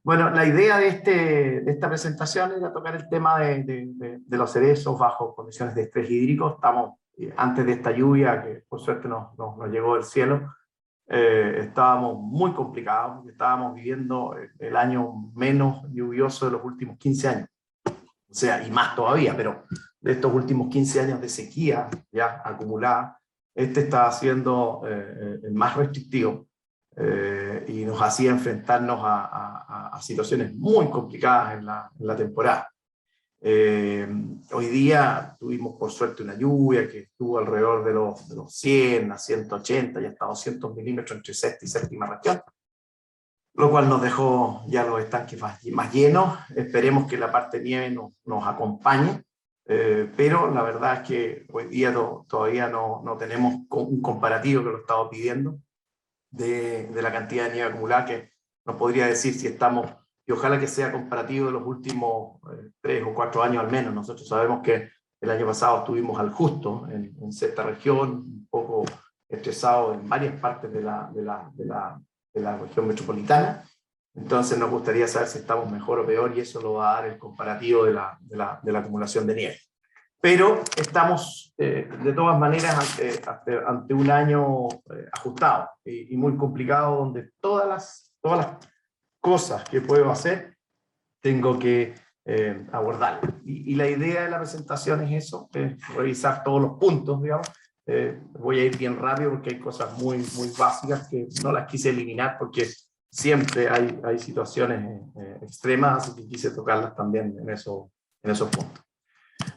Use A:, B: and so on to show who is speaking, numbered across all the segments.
A: Bueno, la idea de esta presentación era tocar el tema de los cerezos bajo condiciones de estrés hídrico. Estamos, antes de esta lluvia, que por suerte nos llegó del cielo, estábamos muy complicados, porque estábamos viviendo el año menos lluvioso de los últimos 15 años. O sea, y más todavía, pero de estos últimos 15 años de sequía ya acumulada, este estaba siendo el más restrictivo. Y nos hacía enfrentarnos a situaciones muy complicadas en la temporada. Hoy día tuvimos por suerte una lluvia que estuvo alrededor de los 100 a 180 y hasta 200 milímetros entre sexta y séptima región, lo cual nos dejó ya los estanques más llenos. Esperemos que la parte nieve nos acompañe, pero la verdad es que hoy día todavía no tenemos un comparativo que lo estaba pidiendo de la cantidad de nieve acumulada, que nos podría decir si estamos, y ojalá que sea comparativo de los últimos 3 o 4 años al menos. Nosotros sabemos que el año pasado estuvimos al justo en cierta región, un poco estresado en varias partes de la región metropolitana. Entonces nos gustaría saber si estamos mejor o peor, y eso lo va a dar el comparativo de la acumulación de nieve. Pero estamos de todas maneras ante un año ajustado y muy complicado, donde todas las cosas que puedo hacer tengo que abordar. Y la idea de la presentación es eso, revisar todos los puntos, digamos. Voy a ir bien rápido porque hay cosas muy básicas que no las quise eliminar, porque siempre hay situaciones extremas, así que quise tocarlas también en esos puntos.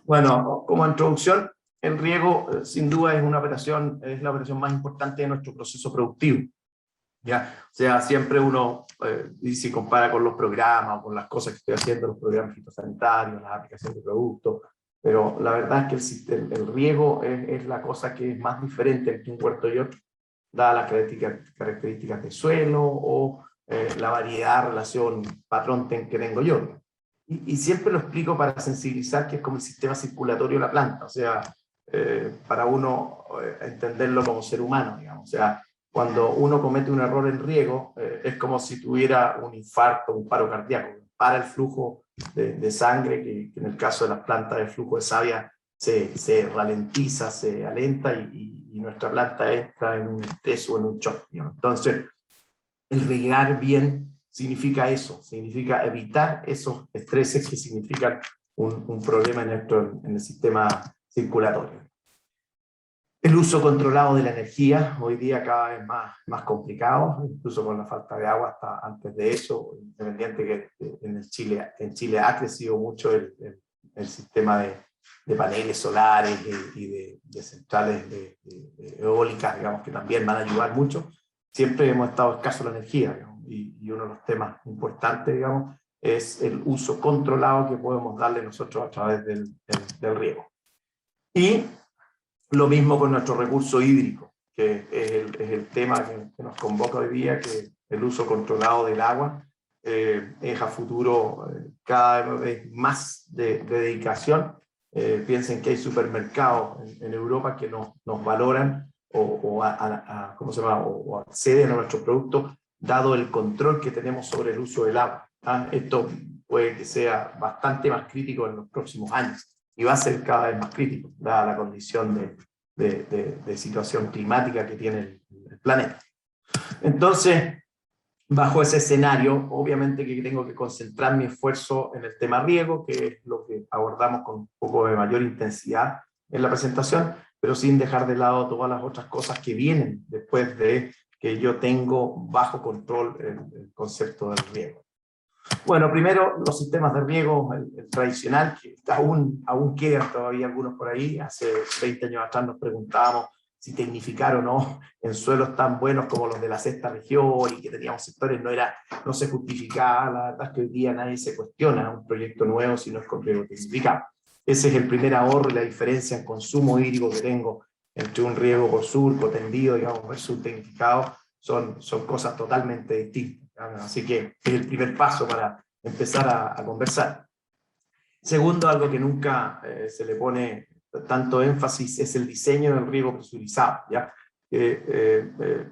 A: Bueno, como introducción, el riego sin duda es la operación más importante de nuestro proceso productivo. ¿Ya? O sea, siempre uno si compara con los programas o con las cosas que estoy haciendo, los programas fitosanitarios, las aplicaciones de productos, pero la verdad es que el riego es la cosa que es más diferente entre un huerto y otro, dadas las características del suelo o la variedad, relación, patrón que tengo yo. Y siempre lo explico para sensibilizar que es como el sistema circulatorio de la planta, o sea, para uno entenderlo como ser humano, digamos. O sea, cuando uno comete un error en riego, es como si tuviera un infarto, un paro cardíaco, para el flujo de sangre, que en el caso de las plantas el flujo de savia se ralentiza, se alenta, y nuestra planta entra en un estrés o en un shock, digamos. Entonces, el regar bien significa eso, significa evitar esos estreses que significan un problema en el sistema circulatorio. El uso controlado de la energía, hoy día cada vez más complicado, incluso con la falta de agua hasta antes de eso, independiente que en Chile ha crecido mucho el sistema de paneles solares y de centrales eólicas, digamos, que también van a ayudar mucho. Siempre hemos estado escasos de la energía, digamos, y uno de los temas importantes, digamos, es el uso controlado que podemos darle nosotros a través del riego. Y lo mismo con nuestro recurso hídrico, que es el tema que nos convoca hoy día, que el uso controlado del agua es a futuro cada vez más de dedicación. Piensen que hay supermercados en Europa que nos valoran ¿cómo se llama? O acceden a nuestros productos, dado el control que tenemos sobre el uso del agua. Esto puede que sea bastante más crítico en los próximos años, y va a ser cada vez más crítico, dada la condición de situación climática que tiene el planeta. Entonces, bajo ese escenario, obviamente que tengo que concentrar mi esfuerzo en el tema riego, que es lo que abordamos con un poco de mayor intensidad en la presentación, pero sin dejar de lado todas las otras cosas que vienen después de que yo tengo bajo control el concepto del riego. Bueno, primero los sistemas de riego, el tradicional, que aún quedan todavía algunos por ahí. Hace 20 años atrás nos preguntábamos si tecnificar o no en suelos tan buenos como los de la sexta región, y que teníamos sectores, no se justificaba. La verdad es que hoy día nadie se cuestiona un proyecto nuevo si no es con riego tecnificado. Ese es el primer ahorro y la diferencia en consumo hídrico que tengo entre un riego por surco, tendido, digamos, versus tecnificado. Son cosas totalmente distintas. Así que es el primer paso para empezar a conversar. Segundo, algo que nunca se le pone tanto énfasis, es el diseño del riego presurizado, ¿ya?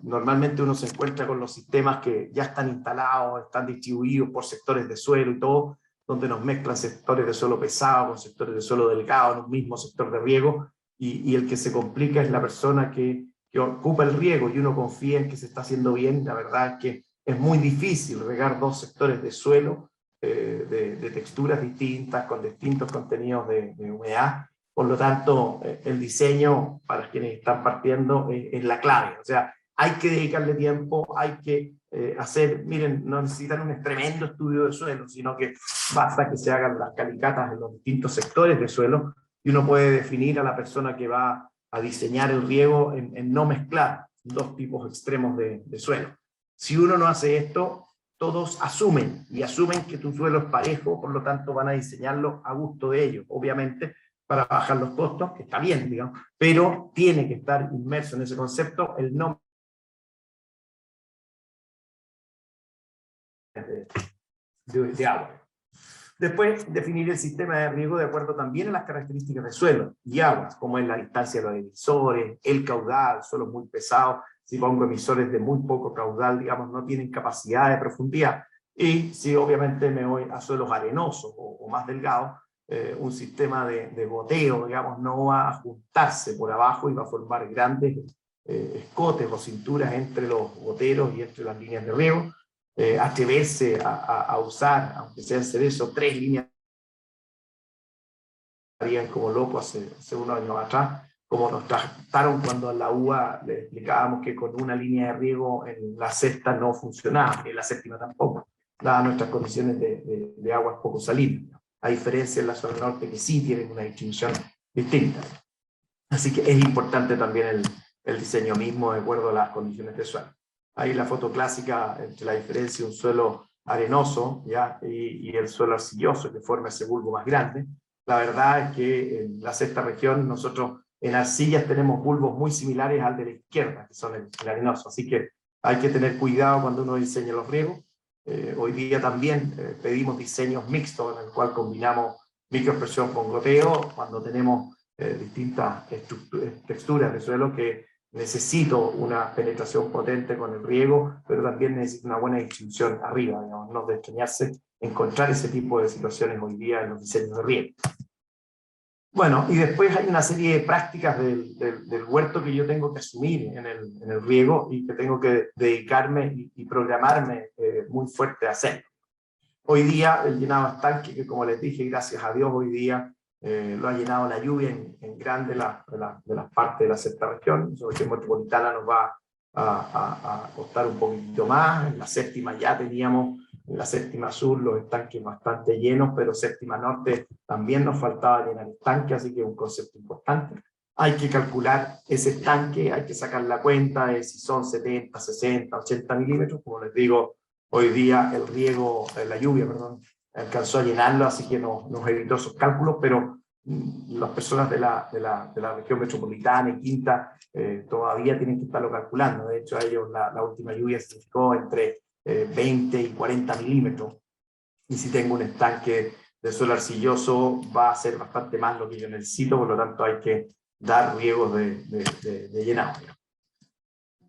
A: normalmente uno se encuentra con los sistemas que ya están instalados, están distribuidos por sectores de suelo y todo, donde nos mezclan sectores de suelo pesado con sectores de suelo delgado en un mismo sector de riego, y el que se complica es la persona que ocupa el riego, y uno confía en que se está haciendo bien. La verdad es que es muy difícil regar dos sectores de suelo de texturas distintas, con distintos contenidos de humedad. Por lo tanto, el diseño, para quienes están partiendo, es la clave. O sea, hay que dedicarle tiempo, hay que hacer, miren, no necesitan un tremendo estudio de suelo, sino que basta que se hagan las calicatas en los distintos sectores de suelo, y uno puede definir a la persona que va a diseñar el riego en no mezclar dos tipos extremos de suelo. Si uno no hace esto, todos asumen que tu suelo es parejo, por lo tanto van a diseñarlo a gusto de ellos, obviamente, para bajar los costos, que está bien, digamos, pero tiene que estar inmerso en ese concepto el nombre de agua. Después, definir el sistema de riego de acuerdo también a las características del suelo y aguas, como es la distancia de los emisores, el caudal, suelos muy pesados. Si pongo emisores de muy poco caudal, digamos, no tienen capacidad de profundidad. Y si obviamente me voy a suelos arenosos o más delgados, un sistema de goteo, digamos, no va a juntarse por abajo y va a formar grandes escotes o cinturas entre los goteros y entre las líneas de riego. Atreverse a usar, aunque sea hacer eso, 3 líneas, harían como loco hace unos años atrás, como nos trataron cuando a la UBA le explicábamos que con una línea de riego en la sexta no funcionaba, y en la séptima tampoco, dadas nuestras condiciones de aguas poco salinas, a diferencia en la zona norte que sí tienen una distribución distinta. Así que es importante también el diseño mismo de acuerdo a las condiciones de suelo. Ahí la foto clásica entre la diferencia de un suelo arenoso, ¿ya? Y el suelo arcilloso que forma ese bulbo más grande. La verdad es que en la sexta región nosotros en arcillas tenemos bulbos muy similares al de la izquierda, que son el arenoso. Así que hay que tener cuidado cuando uno diseña los riegos. Hoy día también pedimos diseños mixtos en el cual combinamos microexpresión con goteo cuando tenemos distintas texturas de suelo que necesito una penetración potente con el riego, pero también necesito una buena distribución arriba, digamos, no de extrañarse encontrar ese tipo de situaciones hoy día en los diseños de riego. Bueno, y después hay una serie de prácticas del huerto que yo tengo que asumir en el riego y que tengo que dedicarme y programarme muy fuerte a hacer. Hoy día el llenado estanque, que como les dije, gracias a Dios hoy día lo ha llenado la lluvia en grande de las partes de la sexta región. La región metropolitana nos va a costar un poquito más. En la séptima ya teníamos, en la séptima sur, los estanques bastante llenos, pero séptima norte también nos faltaba llenar estanques, así que es un concepto importante. Hay que calcular ese estanque, hay que sacar la cuenta de si son 70, 60, 80 milímetros. Como les digo, hoy día el riego, la lluvia, perdón, alcanzó a llenarlo, así que nos evitó esos cálculos, pero las personas de la región metropolitana y quinta todavía tienen que estarlo calculando. De hecho, a ellos la última lluvia significó entre 20 y 40 milímetros. Y si tengo un estanque de suelo arcilloso, va a ser bastante más lo que yo necesito, por lo tanto hay que dar riegos de llenado.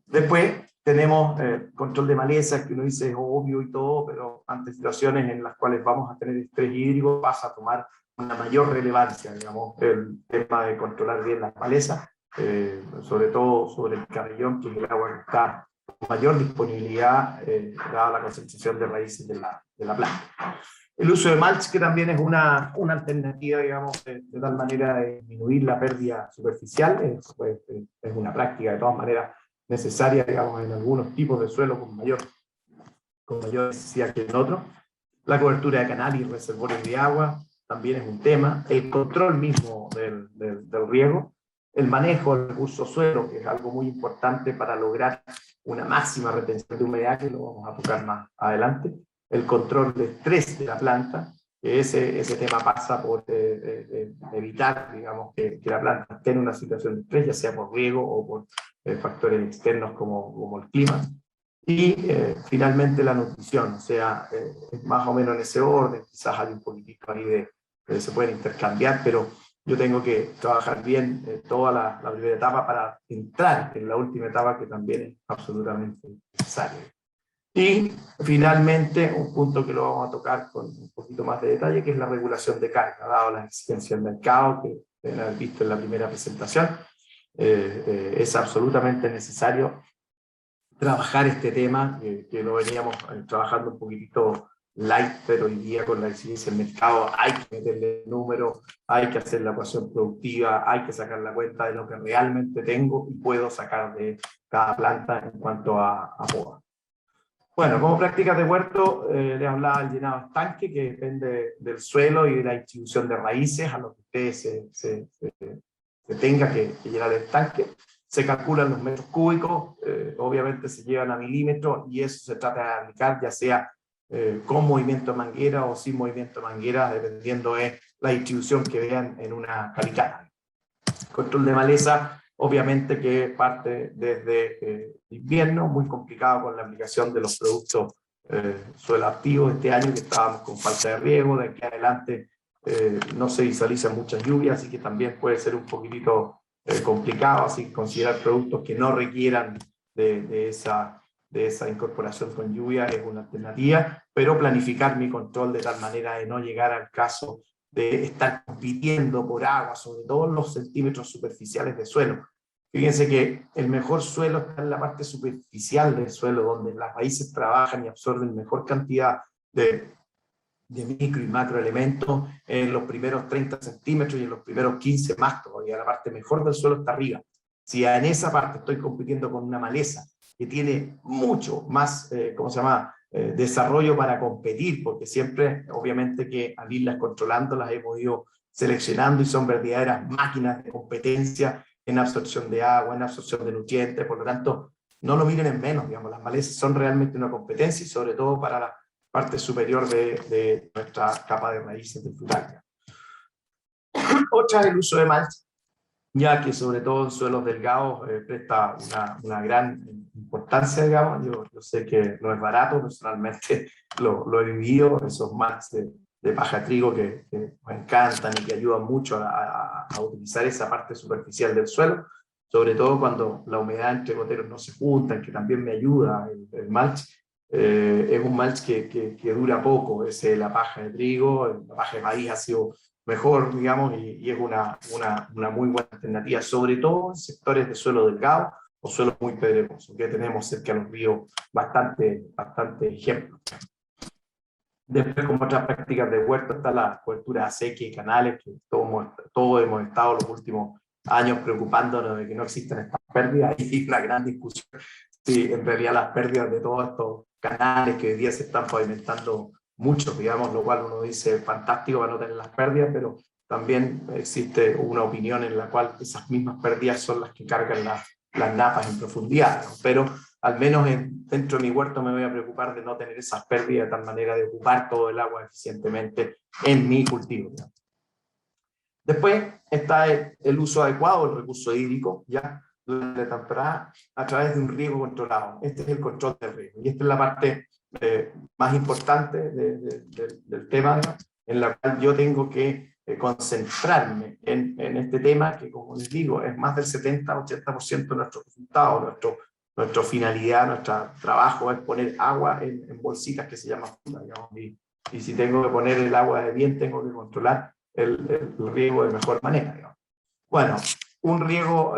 A: Después tenemos control de malezas, que uno dice es obvio y todo, pero ante situaciones en las cuales vamos a tener estrés hídrico pasa a tomar una mayor relevancia, digamos, el tema de controlar bien las malezas, sobre todo sobre el carrillón, que es el agua que está con mayor disponibilidad, dada la concentración de raíces de la planta. El uso de mulch, que también es una alternativa, digamos, de tal manera de disminuir la pérdida superficial, es una práctica de todas maneras necesaria, digamos, en algunos tipos de suelo con mayor necesidad que en otros. La cobertura de canales y reservorios de agua también es un tema. El control mismo del riego. El manejo del recurso suelo, que es algo muy importante para lograr una máxima retención de humedad, que lo vamos a tocar más adelante. El control de estrés de la planta, que ese tema pasa por evitar, digamos, que la planta esté en una situación de estrés, ya sea por riego o por factores externos como el clima. Y finalmente la nutrición, o sea, más o menos en ese orden, quizás hay un poquitito ahí se pueden intercambiar, pero yo tengo que trabajar bien toda la primera etapa para entrar en la última etapa, que también es absolutamente necesaria. Y finalmente, un punto que lo vamos a tocar con un poquito más de detalle, que es la regulación de carga, dado las exigencias del mercado que deben haber visto en la primera presentación. Es absolutamente necesario trabajar este tema, que lo veníamos trabajando un poquitito light, pero hoy día con la exigencia del mercado hay que meterle números, hay que hacer la ecuación productiva, hay que sacar la cuenta de lo que realmente tengo y puedo sacar de cada planta en cuanto a poda. Bueno, como prácticas de huerto, les hablaba del llenado estanque, que depende del suelo y de la distribución de raíces a lo que ustedes se tenga que llenar el estanque. Se calculan los metros cúbicos, obviamente se llevan a milímetros, y eso se trata de aplicar ya sea con movimiento de manguera o sin movimiento de manguera, dependiendo de la distribución que vean en una calicata. Control de maleza, obviamente que parte desde invierno, muy complicado con la aplicación de los productos suelo activos este año, que estábamos con falta de riego. De aquí adelante no se visualizan muchas lluvias, así que también puede ser un poquitito complicado, así considerar productos que no requieran de esa incorporación con lluvia es una alternativa, pero planificar mi control de tal manera de no llegar al caso de estar compitiendo por agua, sobre todo los centímetros superficiales de suelo. Fíjense que el mejor suelo está en la parte superficial del suelo, donde las raíces trabajan y absorben mejor cantidad de micro y macroelementos en los primeros 30 centímetros y en los primeros 15 más todavía. La parte mejor del suelo está arriba. Si en esa parte estoy compitiendo con una maleza que tiene mucho más, desarrollo para competir, porque siempre, obviamente que al irlas controlando, las hemos ido seleccionando y son verdaderas máquinas de competencia en absorción de agua, en absorción de nutrientes. Por lo tanto, no lo miren en menos, digamos, las malezas son realmente una competencia, y sobre todo para la parte superior de nuestra capa de raíces del frutal. Otra es el uso de mulch, ya que sobre todo en suelos delgados presta una gran importancia, digamos. Yo sé que no es barato, personalmente lo he vivido, esos mulch de paja trigo que me encantan y que ayudan mucho a utilizar esa parte superficial del suelo, sobre todo cuando la humedad entre goteros no se juntan, que también me ayuda el mulch. Es un mulch que dura poco, es la paja de trigo, la paja de maíz ha sido mejor, digamos, y es una muy buena alternativa, sobre todo en sectores de suelo delgado o suelos muy pedregosos, que tenemos cerca de los ríos bastante ejemplos. Después, como otras prácticas de huerto, está la cobertura a sequía y canales, que todos hemos estado los últimos años preocupándonos de que no existan estas pérdidas, y una gran discusión si en realidad las pérdidas de todos estos canales que hoy día se están pavimentando mucho, digamos, lo cual uno dice fantástico para no tener las pérdidas, pero también existe una opinión en la cual esas mismas pérdidas son las que cargan las napas en profundidad, ¿no? Pero al menos dentro de mi huerto me voy a preocupar de no tener esas pérdidas, de tal manera de ocupar todo el agua eficientemente en mi cultivo, ¿no? Después está el uso adecuado del recurso hídrico, ya durante la temporada, a través de un riego controlado. Este es el control del riego, y esta es la parte más importante del tema, ¿no?, en la cual yo tengo que concentrarme en este tema, que, como les digo, es más del 70-80% de nuestro resultado, nuestra finalidad, nuestro trabajo es poner agua en bolsitas que se llaman funda, digamos, y si tengo que poner el agua de bien, tengo que controlar el riego de mejor manera, digamos. Bueno, un riego,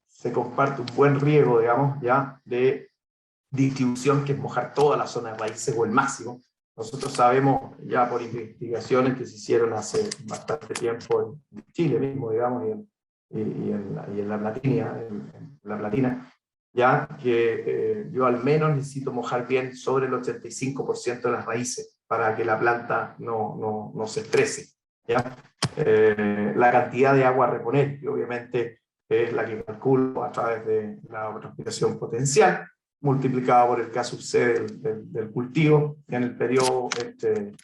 A: se comparte un buen riego, digamos, ya de distribución, que es mojar toda la zona de raíces o el máximo. Nosotros sabemos ya por investigaciones que se hicieron hace bastante tiempo en Chile mismo, digamos, y en la Platina, ya que yo al menos necesito mojar bien sobre el 85% de las raíces para que la planta no se estrese, ¿ya? La cantidad de agua a reponer, que obviamente es la que calculo a través de la evapotranspiración potencial, multiplicado por el K sub C del cultivo en el periodo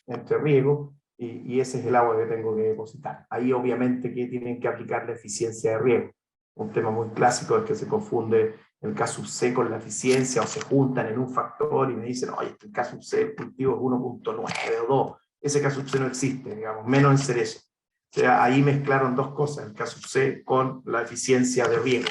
A: entre riego, y ese es el agua que tengo que depositar. Ahí obviamente que tienen que aplicar la eficiencia de riego. Un tema muy clásico es que se confunde el K sub C con la eficiencia, o se juntan en un factor y me dicen, oye, el K sub C del cultivo es 1.9 o 2. Ese K sub C no existe, digamos, menos en cerezo. O sea, ahí mezclaron dos cosas, el caso C con la eficiencia de riego.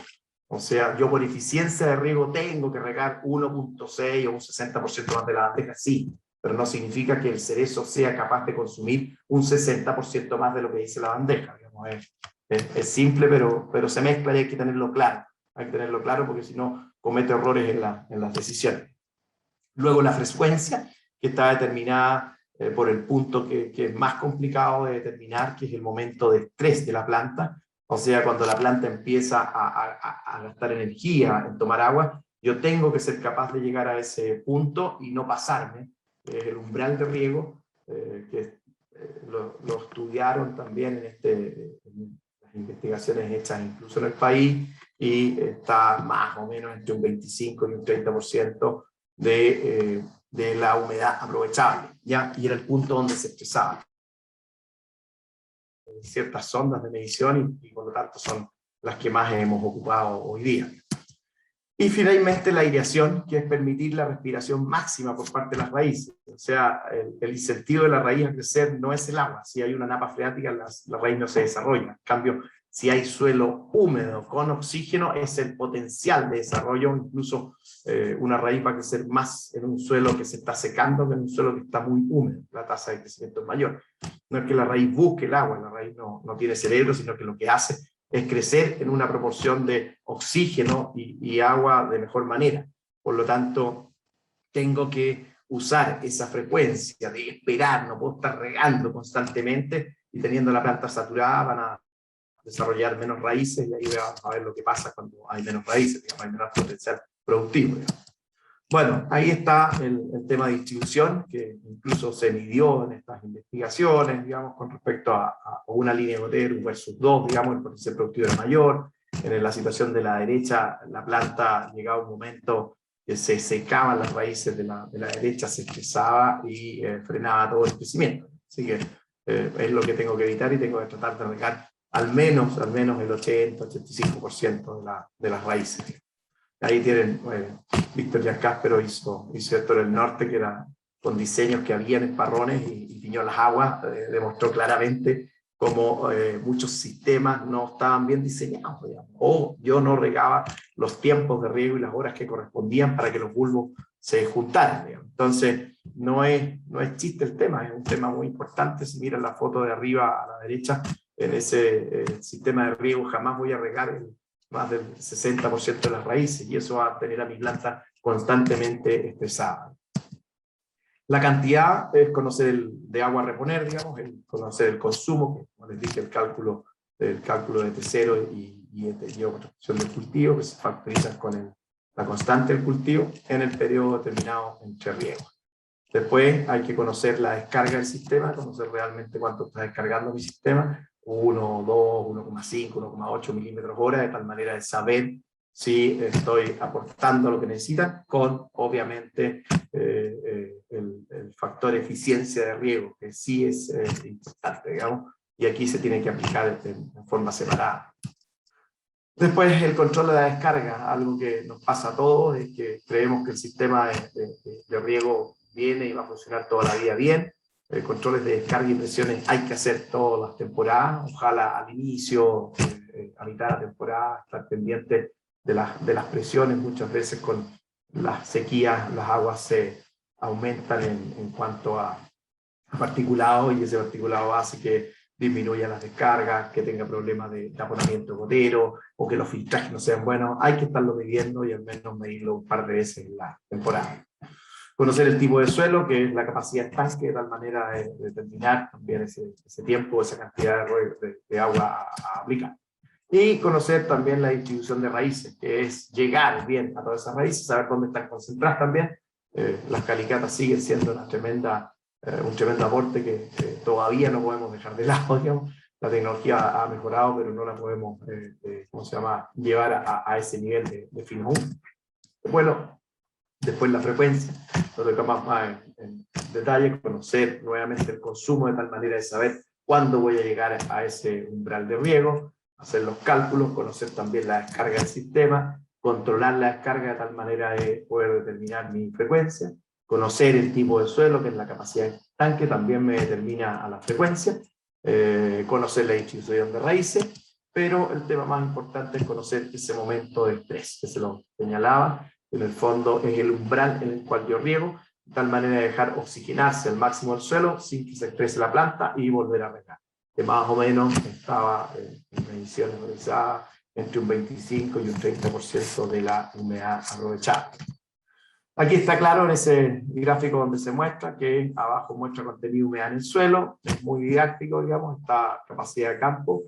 A: O sea, yo por eficiencia de riego tengo que regar 1.6 o un 60% más de la bandeja, sí, pero no significa que el cerezo sea capaz de consumir un 60% más de lo que dice la bandeja. Digamos, es simple, pero se mezcla y hay que tenerlo claro. Hay que tenerlo claro porque si no comete errores en las decisiones. Luego la frecuencia, que está determinada por el punto que es más complicado de determinar, que es el momento de estrés de la planta. O sea, cuando la planta empieza a gastar energía en tomar agua, yo tengo que ser capaz de llegar a ese punto y no pasarme. El umbral de riego, que lo estudiaron también en las investigaciones hechas incluso en el país, y está más o menos entre un 25 y un 30% de la humedad aprovechable, ¿ya? Y era el punto donde se expresaba. Ciertas sondas de medición y por lo tanto son las que más hemos ocupado hoy día. Y finalmente la aireación, que es permitir la respiración máxima por parte de las raíces. O sea, el incentivo de la raíz a crecer no es el agua. Si hay una napa freática, la raíz no se desarrolla. En cambio, si hay suelo húmedo con oxígeno, es el potencial de desarrollo. Incluso una raíz va a crecer más en un suelo que se está secando que en un suelo que está muy húmedo. La tasa de crecimiento es mayor. No es que la raíz busque el agua, la raíz no tiene cerebro, sino que lo que hace es crecer en una proporción de oxígeno y agua de mejor manera. Por lo tanto, tengo que usar esa frecuencia de esperar, no puedo estar regando constantemente y teniendo la planta saturada van a desarrollar menos raíces y ahí vamos a ver lo que pasa cuando hay menos raíces, digamos, hay menos potencial productivo. Digamos. Bueno, ahí está el tema de distribución, que incluso se midió en estas investigaciones, digamos, con respecto a una línea de gotero versus dos, digamos, el potencial productivo era mayor. En la situación de la derecha, la planta llegaba a un momento que se secaban las raíces de la derecha, se estresaba y frenaba todo el crecimiento. Así que es lo que tengo que evitar y tengo que tratar de regar al menos el 80-85% de las raíces. Ahí tienen, Víctor Giancáspero hizo esto en el norte, que era con diseños que había en esparrones y tiñó las aguas, demostró claramente cómo muchos sistemas no estaban bien diseñados, digamos, o yo no regaba los tiempos de riego y las horas que correspondían para que los bulbos se juntaran, digamos. Entonces, no es chiste el tema, es un tema muy importante. Si miran la foto de arriba a la derecha, en ese sistema de riego jamás voy a regar más del 60% de las raíces, y eso va a tener a mi planta constantemente estresada. La cantidad es conocer de agua a reponer, digamos, conocer el consumo, que como les dije, el cálculo de T0 y protección del cultivo, que se factorizan con la constante del cultivo en el periodo determinado entre riegos. Después hay que conocer la descarga del sistema, conocer realmente cuánto está descargando mi sistema, 1, 2, 1,5, 1,8 milímetros hora, de tal manera de saber si estoy aportando lo que necesitan, con obviamente el factor eficiencia de riego, que sí es importante, digamos, y aquí se tiene que aplicar en forma separada. Después el control de la descarga, algo que nos pasa a todos, es que creemos que el sistema de riego viene y va a funcionar toda la vida bien. Controles de descarga y presiones hay que hacer todas las temporadas, ojalá al inicio, a mitad de la temporada, estar pendiente de las presiones. Muchas veces con las sequías las aguas se aumentan en cuanto a particulado, y ese particulado hace que disminuya las descargas, que tenga problemas de taponamiento gotero, o que los filtrajes no sean buenos. Hay que estarlo midiendo y al menos medirlo un par de veces en la temporada. Conocer el tipo de suelo, que es la capacidad de estanque, de tal manera de determinar también ese tiempo, esa cantidad de agua a aplicar. Y conocer también la distribución de raíces, que es llegar bien a todas esas raíces, saber dónde están concentradas también. Las calicatas siguen siendo un tremendo aporte que todavía no podemos dejar de lado, digamos. La tecnología ha mejorado, pero no la podemos llevar a ese nivel de fino aún. Bueno, después la frecuencia, lo tocamos más en detalle, conocer nuevamente el consumo de tal manera de saber cuándo voy a llegar a ese umbral de riego, hacer los cálculos, conocer también la descarga del sistema, controlar la descarga de tal manera de poder determinar mi frecuencia, conocer el tipo de suelo, que es la capacidad del tanque, también me determina a la frecuencia, conocer la distribución de raíces, pero el tema más importante es conocer ese momento de estrés, que se lo señalaba, en el fondo es el umbral en el cual yo riego, de tal manera de dejar oxigenarse al máximo el suelo sin que se estrese la planta y volver a regar. Que más o menos estaba en mediciones realizadas entre un 25 y un 30% de la humedad aprovechada. Aquí está claro en ese gráfico donde se muestra que abajo muestra contenido de humedad en el suelo, es muy didáctico, digamos, está capacidad de campo,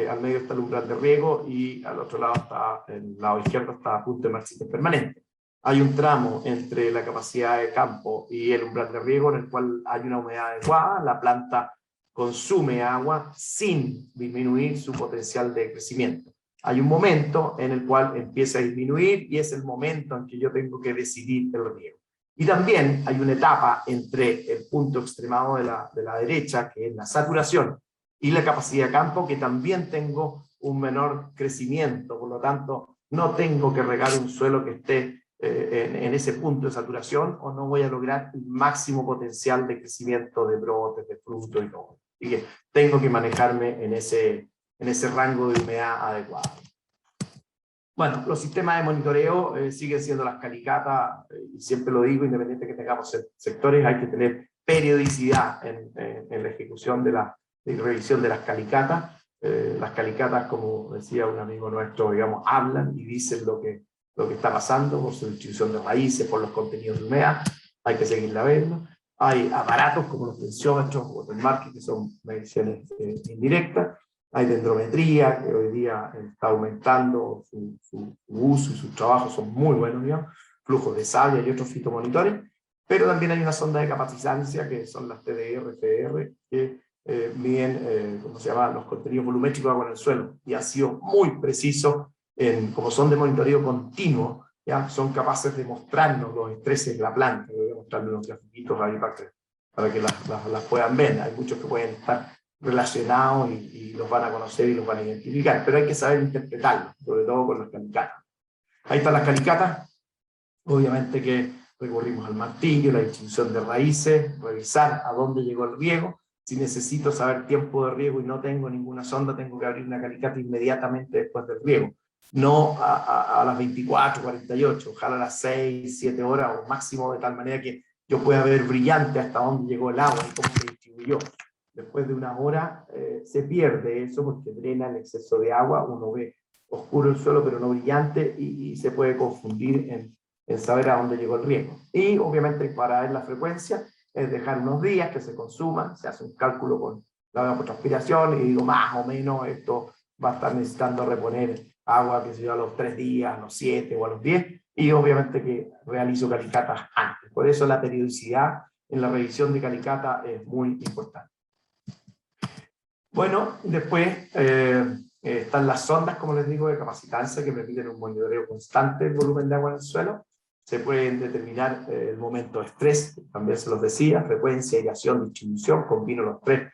A: al medio está el umbral de riego y al otro lado está, el lado izquierdo está punto de marchitas permanente. Hay un tramo entre la capacidad de campo y el umbral de riego en el cual hay una humedad adecuada, la planta consume agua sin disminuir su potencial de crecimiento. Hay un momento en el cual empieza a disminuir y es el momento en que yo tengo que decidir el riego. Y también hay una etapa entre el punto extremado de la derecha, que es la saturación, y la capacidad de campo, que también tengo un menor crecimiento, por lo tanto no tengo que regar un suelo que esté en ese punto de saturación o no voy a lograr el máximo potencial de crecimiento de brotes, de frutos y todo. Y que tengo que manejarme en ese rango de humedad adecuado. Bueno, los sistemas de monitoreo siguen siendo las calicatas, y siempre lo digo, independiente que tengamos sectores, hay que tener periodicidad en la ejecución de la revisión de las calicatas. Las calicatas, como decía un amigo nuestro, digamos, hablan y dicen lo que está pasando por su distribución de raíces, por los contenidos de humedad, hay que seguirla viendo. Hay aparatos como los tensiómetros o watermark, que son mediciones indirectas. Hay dendrometría, que hoy día está aumentando su uso y sus trabajos son muy buenos, digamos. Flujos de savia y otros fitomonitores. Pero también hay una sonda de capacitancia, que son las TDR, FR, que miden, ¿cómo se llama?, los contenidos volumétricos de agua en el suelo. Y ha sido muy preciso, como son de monitoreo continuo, ¿ya? Son capaces de mostrarnos los estreses de la planta. Voy a mostrarles unos grafiquitos ahí para que las puedan ver. Hay muchos que pueden estar relacionados y los van a conocer y los van a identificar, pero hay que saber interpretarlos, sobre todo con las calicatas. Ahí están las calicatas, obviamente que recurrimos al martillo, la distribución de raíces, revisar a dónde llegó el riego. Si necesito saber tiempo de riego y no tengo ninguna sonda, tengo que abrir una calicata inmediatamente después del riego. No a las 24, 48, ojalá a las 6, 7 horas o máximo, de tal manera que yo pueda ver brillante hasta dónde llegó el agua y cómo se distribuyó. Después de una hora se pierde eso porque drena el exceso de agua, uno ve oscuro el suelo pero no brillante y se puede confundir en saber a dónde llegó el riego. Y obviamente para ver la frecuencia es dejar unos días que se consuman, se hace un cálculo con la evapotranspiración y digo más o menos esto va a estar necesitando reponer agua, que se yo, a los 3 días, a los 7 o a los 10, y obviamente que realizo calicatas antes. Por eso la periodicidad en la revisión de calicata es muy importante. Bueno, después están las sondas, como les digo, de capacitancia que permiten un monitoreo constante del volumen de agua en el suelo. Se pueden determinar el momento de estrés, también se los decía, frecuencia, aireación, distribución, combino los tres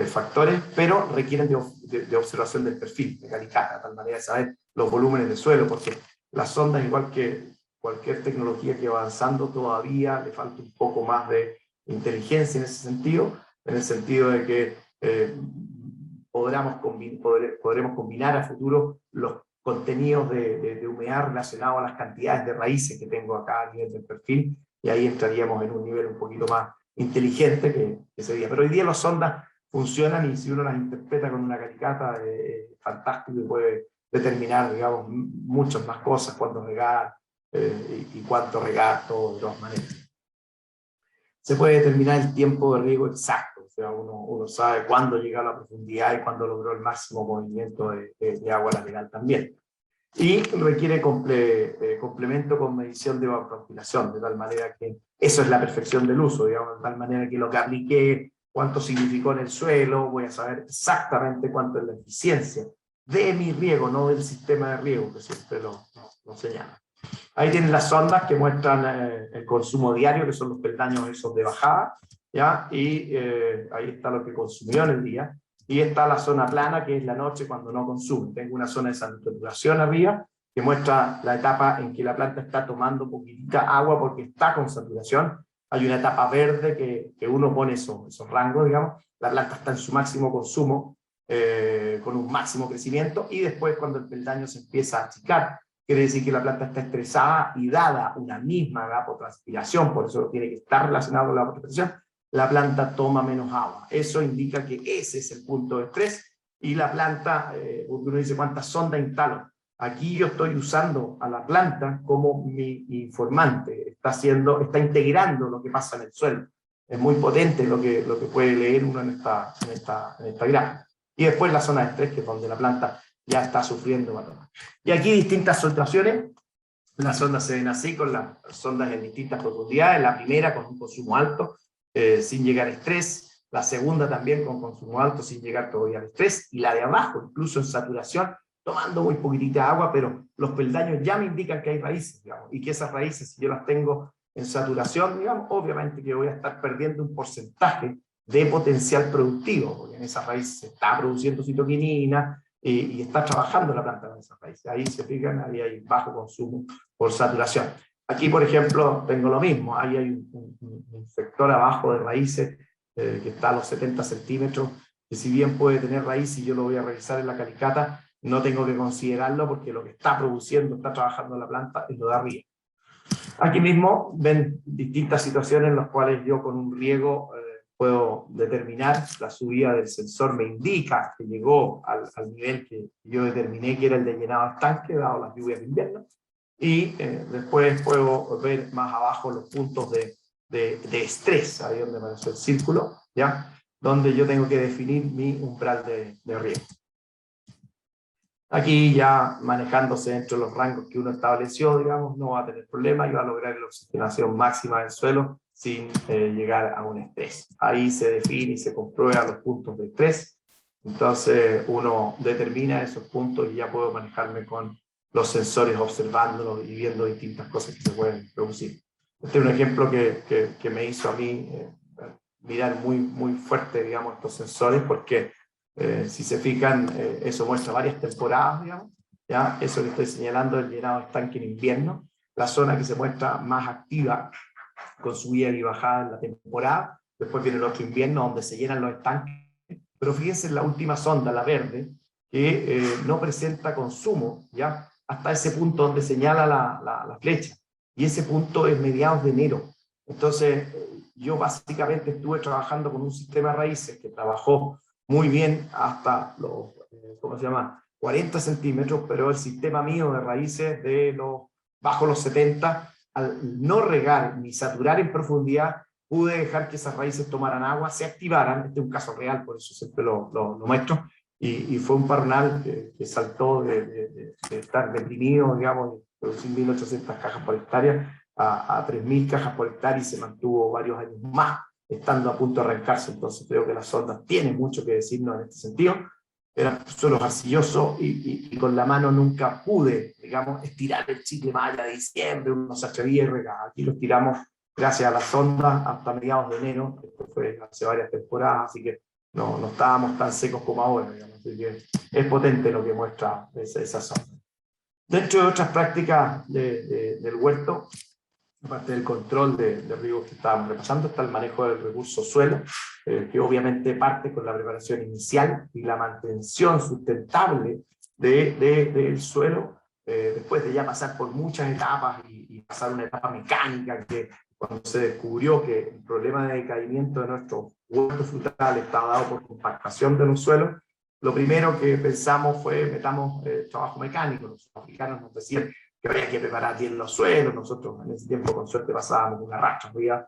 A: factores, pero requieren de observación del perfil de calicata, de tal manera de saber los volúmenes de suelo, porque las sondas, igual que cualquier tecnología que va avanzando, todavía le falta un poco más de inteligencia en ese sentido, en el sentido de que podremos combinar a futuro los contenidos de humedad relacionados a las cantidades de raíces que tengo acá a nivel del perfil, y ahí entraríamos en un nivel un poquito más inteligente que sería. Pero hoy día las sondas funcionan y si uno las interpreta con una calicata es fantástico y puede determinar, digamos, muchas más cosas, cuándo regar y cuánto regar, todo de todas maneras. Se puede determinar el tiempo de riego exacto, o sea, uno sabe cuándo llega a la profundidad y cuándo logró el máximo movimiento de agua lateral también. Y requiere complemento con medición de evapotranspiración, de tal manera que eso es la perfección del uso, digamos, de tal manera que lo que apliqué, cuánto significó en el suelo, voy a saber exactamente cuánto es la eficiencia de mi riego, no del sistema de riego, que siempre lo señala. Ahí tienen las sondas que muestran el consumo diario, que son los peldaños esos de bajada, ¿ya? Y ahí está lo que consumió en el día. Y está la zona plana, que es la noche cuando no consume. Tengo una zona de saturación arriba, que muestra la etapa en que la planta está tomando poquitita agua porque está con saturación, hay una etapa verde que uno pone esos rangos, digamos, la planta está en su máximo consumo, con un máximo crecimiento, y después cuando el peldaño se empieza a achicar, quiere decir que la planta está estresada y dada una misma evapotranspiración, por eso tiene que estar relacionado con la evapotranspiración, la planta toma menos agua. Eso indica que ese es el punto de estrés, y la planta, uno dice cuántas sondas instalo. Aquí yo estoy usando a la planta como mi informante, está integrando lo que pasa en el suelo. Es muy potente lo que puede leer uno en esta gráfica. Y después la zona de estrés, que es donde la planta ya está sufriendo. Y aquí distintas situaciones. Las sondas se ven así, con las sondas en distintas profundidades. La primera con un consumo alto, sin llegar a estrés. La segunda también con consumo alto, sin llegar todavía al estrés. Y la de abajo, incluso en saturación, tomando muy poquitita agua, pero los peldaños ya me indican que hay raíces, digamos, y que esas raíces, si yo las tengo en saturación, digamos, obviamente que voy a estar perdiendo un porcentaje de potencial productivo, porque en esas raíces se está produciendo citoquinina y está trabajando la planta con esas raíces. Ahí se fijan, ahí hay bajo consumo por saturación. Aquí, por ejemplo, tengo lo mismo, ahí hay un sector abajo de raíces que está a los 70 centímetros, que si bien puede tener raíz, y yo lo voy a revisar en la calicata, no tengo que considerarlo porque lo que está produciendo, está trabajando la planta, es lo de arriba. Aquí mismo ven distintas situaciones en las cuales yo con un riego puedo determinar la subida del sensor, me indica que llegó al nivel que yo determiné que era el de llenado estanque, dado las lluvias de invierno, y después puedo ver más abajo los puntos de estrés, ahí donde aparece el círculo, ¿ya? Donde yo tengo que definir mi umbral de riego. Aquí ya manejándose dentro de los rangos que uno estableció, digamos, no va a tener problema y va a lograr la oxigenación máxima del suelo sin llegar a un estrés. Ahí se define y se comprueba los puntos de estrés. Entonces uno determina esos puntos y ya puedo manejarme con los sensores observándolos y viendo distintas cosas que se pueden producir. Este es un ejemplo que me hizo a mí mirar muy fuerte, digamos, estos sensores, porque si se fijan, eso muestra varias temporadas, digamos, ¿ya? Eso que estoy señalando es el llenado de estanque en invierno, la zona que se muestra más activa con subida y bajada en la temporada, después viene el otro invierno donde se llenan los estanques, pero fíjense en la última sonda, la verde, que no presenta consumo, ¿ya? Hasta ese punto donde señala la flecha, y ese punto es mediados de enero. Entonces, yo básicamente estuve trabajando con un sistema de raíces que trabajó muy bien hasta los, ¿cómo se llama?, 40 centímetros, pero el sistema mío de raíces de bajo los 70, al no regar ni saturar en profundidad, pude dejar que esas raíces tomaran agua, se activaran. Este es un caso real, por eso siempre lo muestro, y fue un parnal que saltó de estar deprimido, digamos, de producir 1.800 cajas por hectárea a 3.000 cajas por hectárea, y se mantuvo varios años más, estando a punto de arrancarse. Entonces creo que las sondas tienen mucho que decirnos en este sentido. Eran suelos arcillosos y con la mano nunca pude, digamos, estirar el chicle más allá de diciembre, unos HBR, aquí los tiramos gracias a las sondas hasta mediados de enero, esto fue hace varias temporadas, así que no estábamos tan secos como ahora, digamos, así que es potente lo que muestra esa sonda. Dentro de otras prácticas del huerto, aparte del control de riego que estábamos repasando, está el manejo del recurso suelo, que obviamente parte con la preparación inicial y la mantención sustentable del suelo, después de ya pasar por muchas etapas y pasar una etapa mecánica, que cuando se descubrió que el problema de decaimiento de nuestros huertos frutales estaba dado por compactación de los suelos, lo primero que pensamos fue metamos trabajo mecánico. Los africanos nos decían que había que preparar bien los suelos. Nosotros en ese tiempo con suerte pasábamos una racha arriba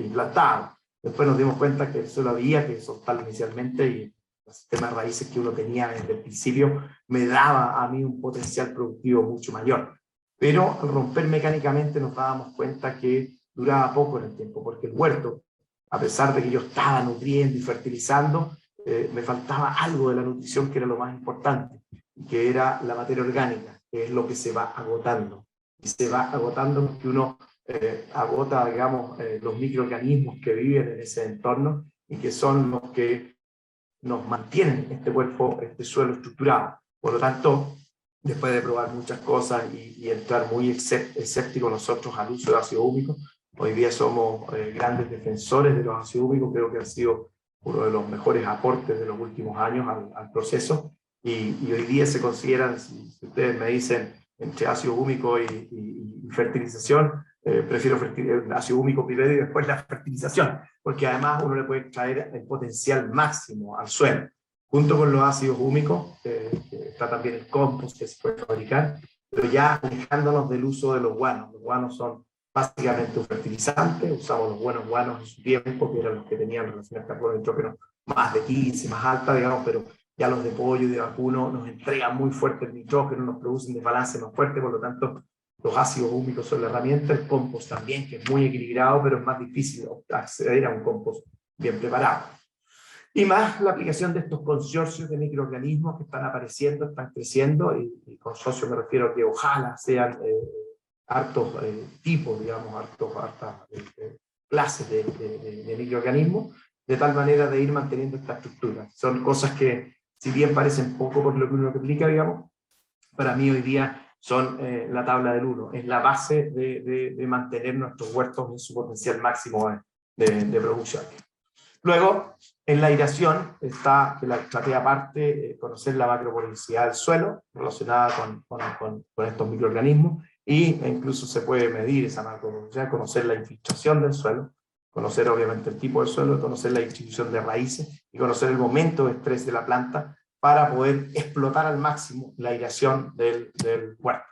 A: implantado. Después nos dimos cuenta que el suelo había que soltarlo inicialmente, y el sistema de raíces que uno tenía desde el principio me daba a mí un potencial productivo mucho mayor. Pero al romper mecánicamente nos dábamos cuenta que duraba poco en el tiempo, porque el huerto, a pesar de que yo estaba nutriendo y fertilizando, me faltaba algo de la nutrición que era lo más importante, que era la materia orgánica, que es lo que se va agotando. Y se va agotando porque uno agota, digamos, los microorganismos que viven en ese entorno y que son los que nos mantienen este cuerpo, este suelo estructurado. Por lo tanto, después de probar muchas cosas y entrar muy escépticos nosotros al uso de ácido húmico, Hoy día somos grandes defensores de los ácidos húmicos, creo que han sido uno de los mejores aportes de los últimos años al proceso, y hoy día se consideran, si ustedes me dicen, entre ácido húmico y fertilización, prefiero el ácido húmico primero y después la fertilización, porque además uno le puede traer el potencial máximo al suelo. Junto con los ácidos húmicos, está también el compost que se puede fabricar, pero ya alejándonos del uso de los guanos. Los guanos son básicamente un fertilizante, usamos los buenos guanos en su tiempo, que eran los que tenían relaciones carbono-nitrógeno más de 15, más alta, digamos, pero ya los de pollo y de vacuno nos entregan muy fuerte el nitrógeno, nos producen desbalance más fuerte, por lo tanto los ácidos húmicos son la herramienta, el compost también, que es muy equilibrado, pero es más difícil acceder a un compost bien preparado. Y más la aplicación de estos consorcios de microorganismos que están apareciendo, están creciendo, y consorcios me refiero a que ojalá sean hartos tipos, digamos, hartas clases de microorganismos, de tal manera de ir manteniendo esta estructura. Son cosas que, si bien parecen poco por lo que uno aplica, digamos, para mí hoy día son la tabla del 1, es la base de mantener nuestros huertos en su potencial máximo de producción. Luego, en la aireación está, que la traté aparte, conocer la macroporosidad del suelo relacionada con estos microorganismos, e incluso se puede medir esa macroporosidad, conocer la infiltración del suelo, conocer obviamente el tipo de suelo, conocer la distribución de raíces y conocer el momento de estrés de la planta para poder explotar al máximo la aireación del huerto.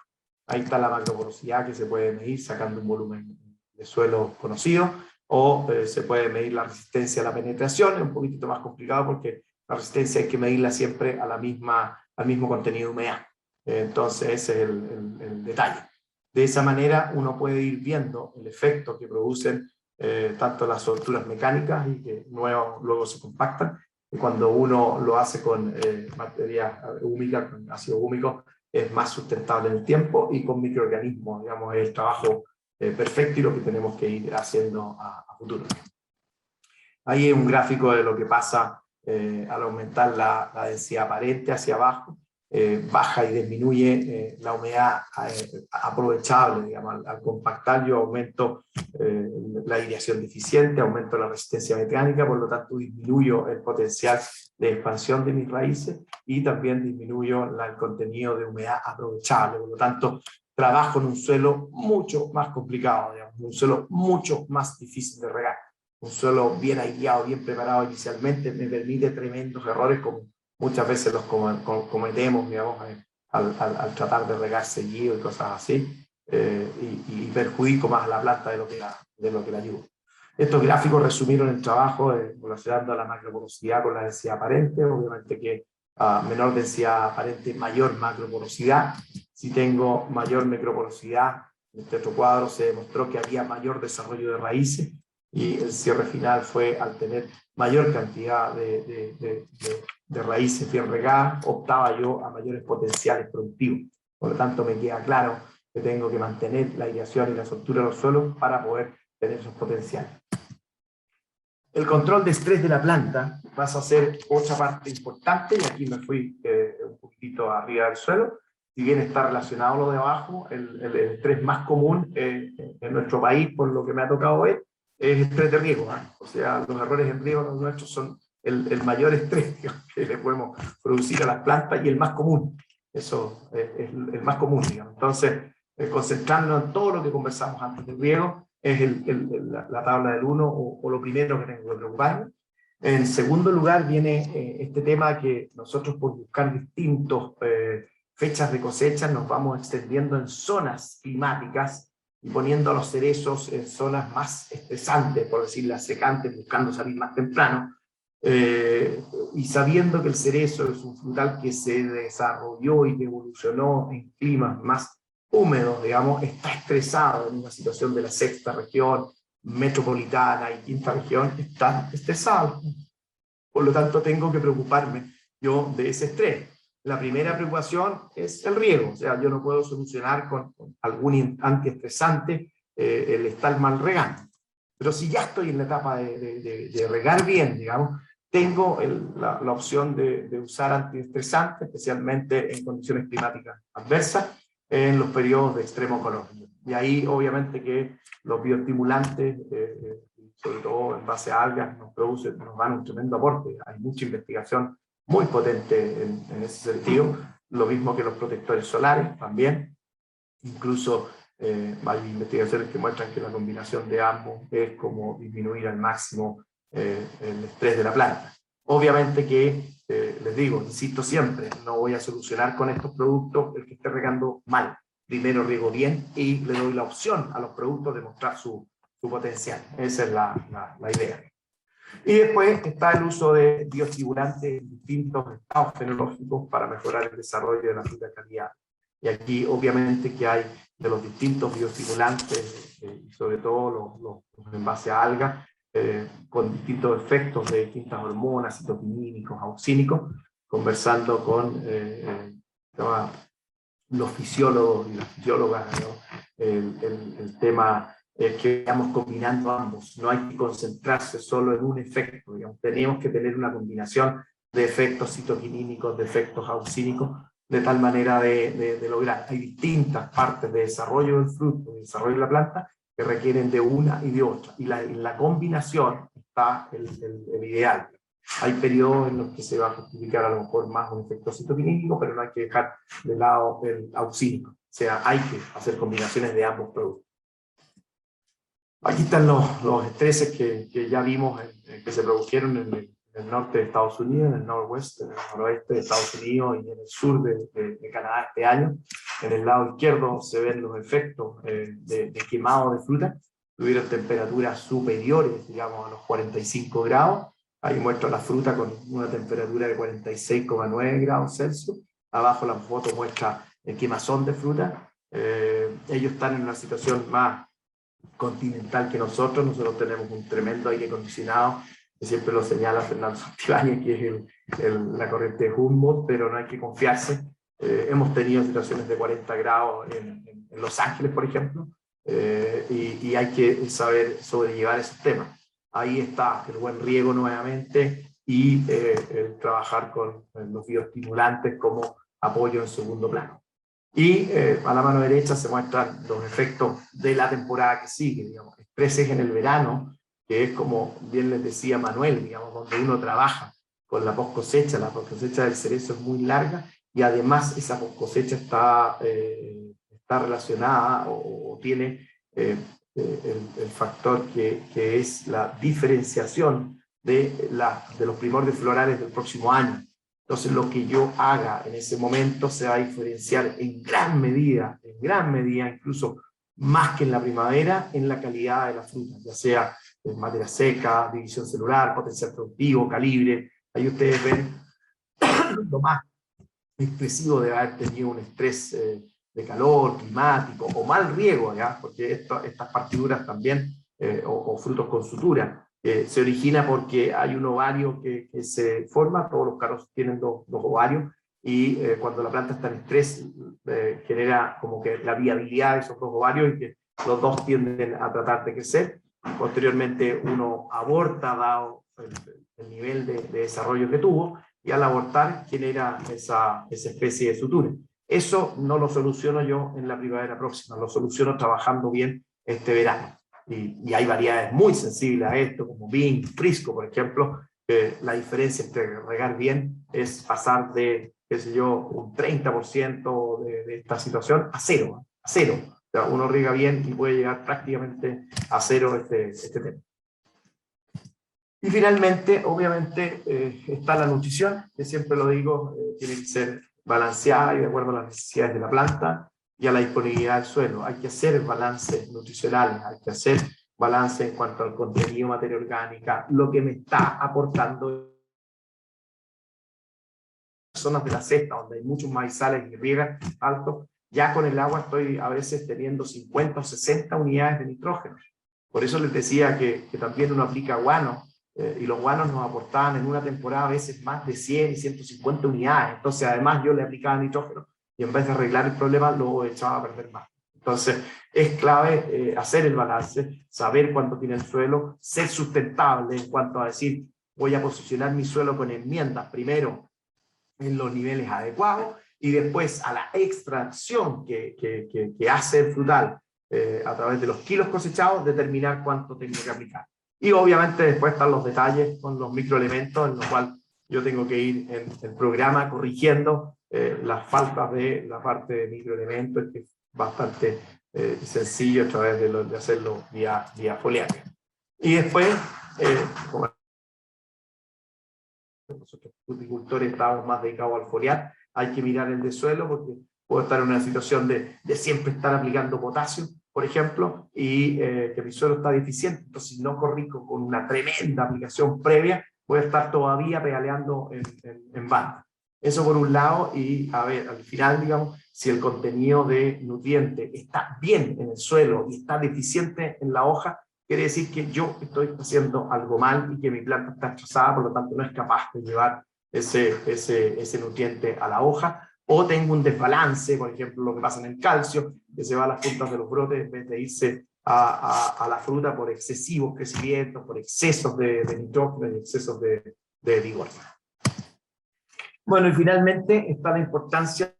A: Ahí está la macroporosidad que se puede medir sacando un volumen de suelo conocido, o se puede medir la resistencia a la penetración, es un poquitito más complicado porque la resistencia hay que medirla siempre a al mismo contenido de humedad. Entonces ese es el detalle. De esa manera uno puede ir viendo el efecto que producen tanto las solturas mecánicas y que luego se compactan, y cuando uno lo hace con materia húmica, con ácido húmico, es más sustentable en el tiempo, y con microorganismos, digamos, es el trabajo perfecto y lo que tenemos que ir haciendo a futuro. Ahí hay un gráfico de lo que pasa al aumentar la densidad aparente hacia abajo, baja y disminuye la humedad aprovechable, digamos, al compactar yo aumento la aireación deficiente, aumento la resistencia mecánica, por lo tanto disminuyo el potencial de expansión de mis raíces y también disminuyo el contenido de humedad aprovechable, por lo tanto trabajo en un suelo mucho más complicado, digamos, un suelo mucho más difícil de regar. Un suelo bien aireado, bien preparado inicialmente, me permite tremendos errores como muchas veces los cometemos, digamos, al tratar de regar seguido y cosas así, y perjudico más a la planta de lo que la ayuda. Estos gráficos resumieron el trabajo relacionando a la macroporosidad con la densidad aparente, obviamente que a menor densidad aparente, mayor macroporosidad. Si tengo mayor macroporosidad, en este otro cuadro se demostró que había mayor desarrollo de raíces, y el cierre final fue al tener mayor cantidad de raíces bien regadas, optaba yo a mayores potenciales productivos. Por lo tanto, me queda claro que tengo que mantener la aireación y la soltura de los suelos para poder tener esos potenciales. El control de estrés de la planta pasa a ser otra parte importante, y aquí me fui un poquito arriba del suelo. Si bien está relacionado lo de abajo, el estrés más común en nuestro país, por lo que me ha tocado ver, es estrés de riego, ¿eh? O sea, los errores en riego nuestros son el mayor estrés que le podemos producir a las plantas, y el más común. Eso es el más común, digamos. Entonces, concentrarnos en todo lo que conversamos antes del riego, es la tabla del 1, o lo primero que tengo que preocuparme. En segundo lugar viene este tema que nosotros, por buscar distintos fechas de cosecha, nos vamos extendiendo en zonas climáticas y poniendo a los cerezos en zonas más estresantes, por decirlas secantes, buscando salir más temprano, y sabiendo que el cerezo es un frutal que se desarrolló y que evolucionó en climas más húmedos, digamos, está estresado en una situación de la sexta región metropolitana y quinta región, está estresado. Por lo tanto, tengo que preocuparme yo de ese estrés. La primera preocupación es el riego, o sea, yo no puedo solucionar con algún antiestresante el estar mal regando. Pero si ya estoy en la etapa de regar bien, digamos, tengo la opción de usar antiestresantes, especialmente en condiciones climáticas adversas, en los periodos de extremo calor. Y ahí obviamente que los bioestimulantes, sobre todo en base a algas, nos dan un tremendo aporte. Hay mucha investigación muy potente en ese sentido, lo mismo que los protectores solares también. Incluso hay investigaciones que muestran que la combinación de ambos es como disminuir al máximo el estrés de la planta. Obviamente que, les digo, insisto siempre, no voy a solucionar con estos productos el que esté regando mal. Primero riego bien y le doy la opción a los productos de mostrar su potencial. Esa es la idea. Y después está el uso de bioestimulantes en distintos estados fenológicos para mejorar el desarrollo de la fruta de calidad. Y aquí obviamente que hay de los distintos bioestimulantes, y sobre todo los en base a algas, con distintos efectos de distintas hormonas, citoquinínicos, auxínicos, conversando con los fisiólogos y las fisiólogas, ¿no? el tema que vamos combinando ambos. No hay que concentrarse solo en un efecto, digamos. Tenemos que tener una combinación de efectos citoquinínicos, de efectos auxínicos, de tal manera de lograr. Hay distintas partes de desarrollo del fruto, de desarrollo de la planta, que requieren de una y de otra. Y la combinación está el ideal. Hay periodos en los que se va a justificar a lo mejor más un efecto citoquinínico, pero no hay que dejar de lado el auxínico. O sea, hay que hacer combinaciones de ambos productos. Aquí están los estreses que ya vimos, que se produjeron en el norte de Estados Unidos, en el noroeste, en el noroeste de Estados Unidos y en el sur de Canadá este año. En el lado izquierdo se ven los efectos de quemado de fruta. Tuvieron temperaturas superiores, digamos, a los 45 grados. Ahí muestra la fruta con una temperatura de 46,9 grados Celsius. Abajo la foto muestra el quemazón de fruta. Ellos están en una situación más continental que nosotros tenemos un tremendo aire acondicionado, que siempre lo señala Fernando Santibáñez, que es la corriente de Humboldt, pero no hay que confiarse. Hemos tenido situaciones de 40 grados en Los Ángeles, por ejemplo, y hay que saber sobrellevar esos temas. Ahí está el buen riego nuevamente y el trabajar con los bioestimulantes como apoyo en segundo plano. Y a la mano derecha se muestran los efectos de la temporada que sigue, digamos, estreses en el verano, que es como bien les decía Manuel, digamos, donde uno trabaja con la post cosecha del cerezo es muy larga, y además esa post cosecha está relacionada o tiene el factor que es la diferenciación de los primordios florales del próximo año. Entonces lo que yo haga en ese momento se va a diferenciar en gran medida, incluso más que en la primavera, en la calidad de la fruta, ya sea en materia seca, división celular, potencial productivo, calibre. Ahí ustedes ven lo más expresivo de haber tenido un estrés de calor, climático, o mal riego, ¿ya? Porque estas partiduras también, o frutos con sutura, se origina porque hay un ovario que se forma, todos los carros tienen dos ovarios, y cuando la planta está en estrés, genera como que la viabilidad de esos dos ovarios y que los dos tienden a tratar de crecer. Posteriormente uno aborta dado el nivel de desarrollo que tuvo, y al abortar genera esa especie de sutura. Eso no lo soluciono yo en la primavera próxima, lo soluciono trabajando bien este verano. Y hay variedades muy sensibles a esto, como Bing, Frisco, por ejemplo. La diferencia entre regar bien es pasar de, qué sé yo, un 30% de esta situación a cero. A cero. O sea, uno riega bien y puede llegar prácticamente a cero este tema. Y finalmente, obviamente, está la nutrición, que siempre lo digo, tiene que ser balanceada y de acuerdo a las necesidades de la planta y a la disponibilidad del suelo. Hay que hacer balances nutricionales, hay que hacer balance en cuanto al contenido de materia orgánica, lo que me está aportando zonas de la cesta, donde hay muchos maizales y riegan altos, ya con el agua estoy a veces teniendo 50 o 60 unidades de nitrógeno. Por eso les decía que también uno aplica guano, y los guanos nos aportaban en una temporada a veces más de 100 y 150 unidades. Entonces, además, yo le aplicaba nitrógeno y en vez de arreglar el problema, lo echaba a perder más. Entonces, es clave hacer el balance, saber cuánto tiene el suelo, ser sustentable en cuanto a decir, voy a posicionar mi suelo con enmiendas, primero en los niveles adecuados, y después a la extracción que hace el frutal a través de los kilos cosechados, determinar cuánto tengo que aplicar. Y obviamente después están los detalles con los microelementos, en los cuales yo tengo que ir en el programa corrigiendo las faltas de la parte de microelementos, que es bastante sencillo a través de hacerlo vía foliaje. Y después, como nosotros agricultores estamos más dedicados al foliar, hay que mirar el de suelo porque puedo estar en una situación de siempre estar aplicando potasio, por ejemplo, y que mi suelo está deficiente, entonces si no corrijo con una tremenda aplicación previa, voy a estar todavía pedaleando en banda. Eso por un lado, y a ver, al final, digamos, si el contenido de nutriente está bien en el suelo y está deficiente en la hoja, quiere decir que yo estoy haciendo algo mal y que mi planta está estresada, por lo tanto no es capaz de llevar ese nutriente a la hoja, o tengo un desbalance, por ejemplo, lo que pasa en el calcio, que se va a las puntas de los brotes en vez de irse a la fruta por excesivos crecimientos, por excesos de nitrógeno y excesos de vigor. Bueno, y finalmente está la importancia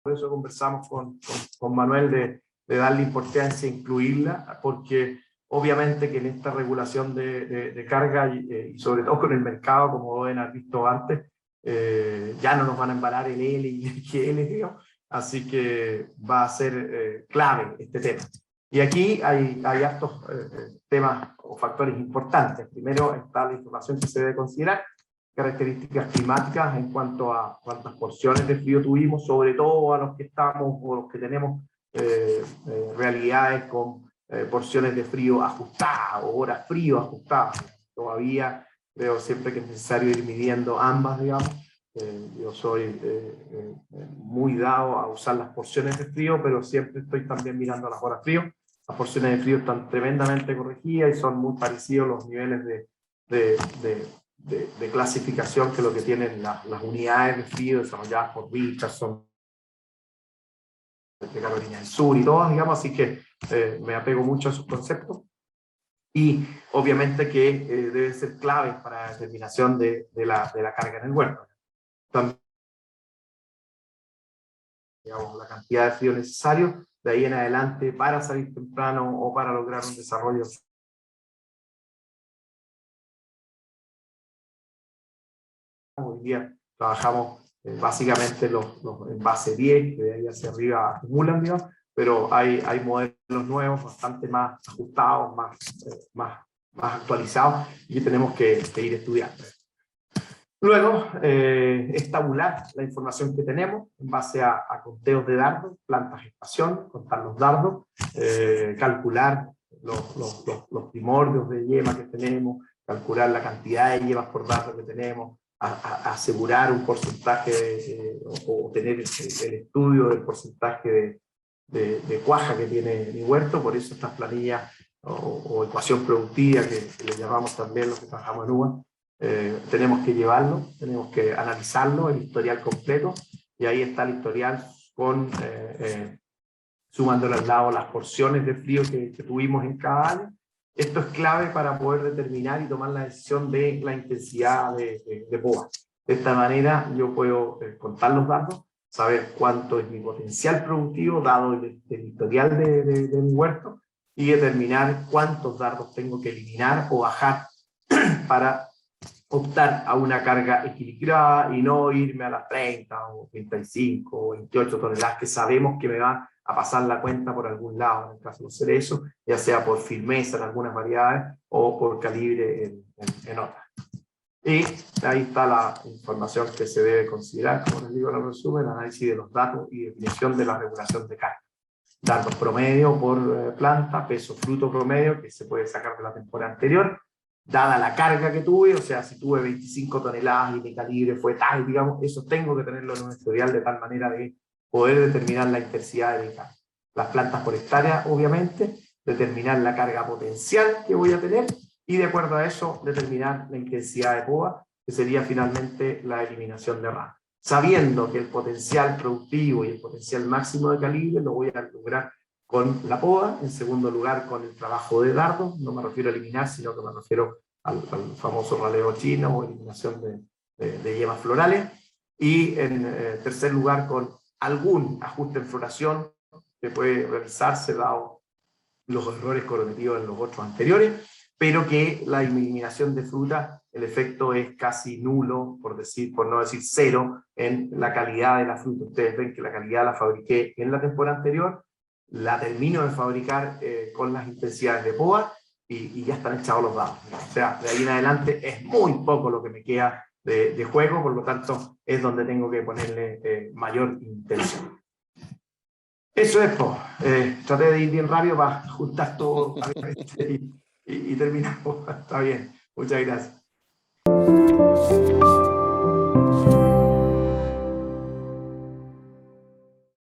A: por eso conversamos con Manuel de darle importancia e incluirla, porque obviamente que en esta regulación de carga y sobre todo con el mercado, como deben haber visto antes, ya no nos van a embalar el L y el GL, digamos, así que va a ser clave este tema. Y aquí hay hartos temas o factores importantes. Primero está la información que se debe considerar, características climáticas en cuanto a cuántas porciones de frío tuvimos, sobre todo a los que estamos o los que tenemos realidades con porciones de frío ajustadas o horas frío ajustadas. Todavía creo siempre que es necesario ir midiendo ambas, digamos. Yo soy muy dado a usar las porciones de frío, pero siempre estoy también mirando las horas frío. Las porciones de frío están tremendamente corregidas y son muy parecidos los niveles de clasificación que lo que tienen las unidades de frío desarrolladas por Richardson, de Carolina del Sur y todas, digamos, así que me apego mucho a esos conceptos. Y obviamente que deben ser claves para la determinación de la carga en el huerto. También, digamos, la cantidad de frío necesario de ahí en adelante para salir temprano o para lograr un desarrollo. Hoy día trabajamos básicamente los en base 10, que de ahí hacia arriba acumulan, digamos, pero hay modelos nuevos, bastante más ajustados, más actualizados, y tenemos que ir estudiando. Luego, es tabular la información que tenemos en base a conteos de dardos, planta gestación, contar los dardos, calcular los primordios de yema que tenemos, calcular la cantidad de yemas por dardo que tenemos, asegurar un porcentaje o tener el estudio del porcentaje de cuaja que tiene mi huerto. Por eso estas planillas o ecuación productiva que le llamamos también los que trabajamos en UBA, tenemos que llevarlo, tenemos que analizarlo, el historial completo, y ahí está el historial con sumándole al lado las porciones de frío que tuvimos en cada año. Esto es clave para poder determinar y tomar la decisión de la intensidad de poda. De esta manera yo puedo contar los datos, saber cuánto es mi potencial productivo dado el historial de mi huerto, y determinar cuántos dardos tengo que eliminar o bajar para optar a una carga equilibrada y no irme a las 30 o 35 o 28 toneladas que sabemos que me van a pasar la cuenta por algún lado, en el caso de los cerezos, ya sea por firmeza en algunas variedades o por calibre en otras. Y ahí está la información que se debe considerar, como les digo en el resumen, análisis de los datos y definición de la regulación de carga. Datos promedio por planta, peso fruto promedio que se puede sacar de la temporada anterior, dada la carga que tuve, o sea, si tuve 25 toneladas y mi calibre fue tal, digamos, eso tengo que tenerlo en un historial de tal manera de poder determinar la intensidad de mi carga. Las plantas por hectárea, obviamente, determinar la carga potencial que voy a tener, y de acuerdo a eso, determinar la intensidad de poda, que sería finalmente la eliminación de ramas. Sabiendo que el potencial productivo y el potencial máximo de calibre lo voy a lograr con la poda, en segundo lugar con el trabajo de dardo, no me refiero a eliminar, sino que me refiero al famoso raleo chino o eliminación de yemas florales, Y en tercer lugar, con algún ajuste en floración que puede realizarse dado los errores cometidos en los otros anteriores, pero que la eliminación de fruta, el efecto es casi nulo, por no decir cero, en la calidad de la fruta. Ustedes ven que la calidad la fabriqué en la temporada anterior, la termino de fabricar con las intensidades de poda y ya están echados los dados. O sea, de ahí en adelante es muy poco lo que me queda de juego, por lo tanto es donde tengo que ponerle mayor intención. Eso es, pues. Traté de ir bien rápido para juntar todo y terminamos. Está bien. Muchas gracias.